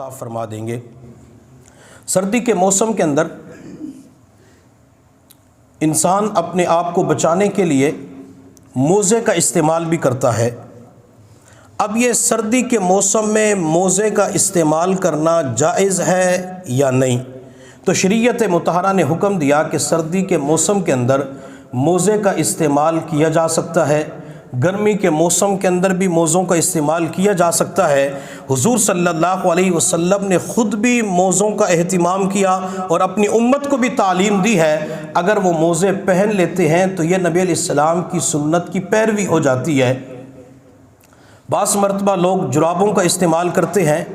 عطا فرما دیں گے۔ سردی کے موسم کے اندر انسان اپنے آپ کو بچانے کے لیے موزے کا استعمال بھی کرتا ہے۔ اب یہ سردی کے موسم میں موزے کا استعمال کرنا جائز ہے یا نہیں؟ تو شریعت مطہرہ نے حکم دیا کہ سردی کے موسم کے اندر موزے کا استعمال کیا جا سکتا ہے، گرمی کے موسم کے اندر بھی موزوں کا استعمال کیا جا سکتا ہے۔ حضور صلی اللہ علیہ وسلم نے خود بھی موزوں کا اہتمام کیا اور اپنی امت کو بھی تعلیم دی ہے۔ اگر وہ موزے پہن لیتے ہیں تو یہ نبی علیہ السلام کی سنت کی پیروی ہو جاتی ہے۔ بعض مرتبہ لوگ جرابوں کا استعمال کرتے ہیں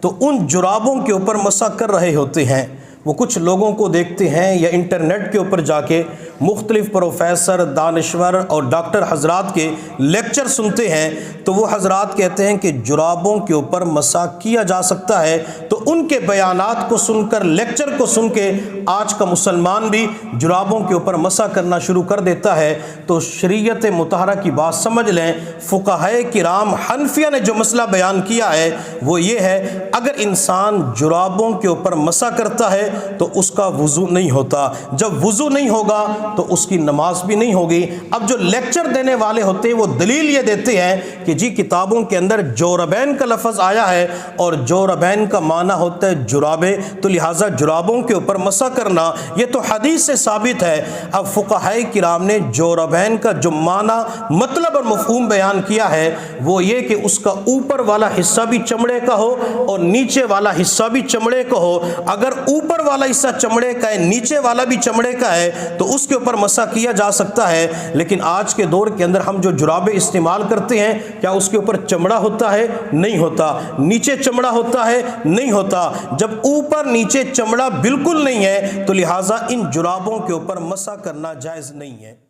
تو ان جرابوں کے اوپر مسح کر رہے ہوتے ہیں۔ وہ کچھ لوگوں کو دیکھتے ہیں یا انٹرنیٹ کے اوپر جا کے مختلف پروفیسر، دانشور اور ڈاکٹر حضرات کے لیکچر سنتے ہیں تو وہ حضرات کہتے ہیں کہ جرابوں کے اوپر مسح کیا جا سکتا ہے، تو ان کے بیانات کو سن کر، لیکچر کو سن کے آج کا مسلمان بھی جرابوں کے اوپر مسح کرنا شروع کر دیتا ہے۔ تو شریعت مطہرہ کی بات سمجھ لیں، فقہائے کرام حنفیہ نے جو مسئلہ بیان کیا ہے وہ یہ ہے، اگر انسان جرابوں کے اوپر مسح کرتا ہے تو اس کا وضو نہیں ہوتا، جب وضو نہیں ہوگا تو اس کی نماز بھی نہیں ہوگی۔ اب جو لیکچر دینے والے ہوتے ہیں وہ دلیل یہ دیتے ہیں کہ جی کتابوں کے اندر جوربین کا لفظ آیا ہے اور جوربین کا معنی ہوتا ہے جرابے، تو لہٰذا جرابوں کے اوپر مسح کرنا یہ تو حدیث سے ثابت ہے۔ اب فقہائے کرام نے جوربین کا جو معنی، مطلب اور مفہوم بیان کیا ہے وہ یہ کہ اس کا اوپر والا حصہ بھی چمڑے کا ہو اور نیچے والا حصہ بھی چمڑے کا ہو۔ اگر اوپر والا حصہ چمڑے کا ہے، نیچے والا بھی چمڑے کا ہے تو اس کے اوپر مسح کیا جا سکتا ہے۔ لیکن آج کے دور کے اندر ہم جو جرابیں استعمال کرتے ہیں کیا اس کے اوپر چمڑا ہوتا ہے؟ نہیں ہوتا۔ نیچے چمڑا ہوتا ہے؟ نہیں ہوتا۔ جب اوپر نیچے چمڑا بالکل نہیں ہے تو لہٰذا ان جرابوں کے اوپر مسح کرنا جائز نہیں ہے۔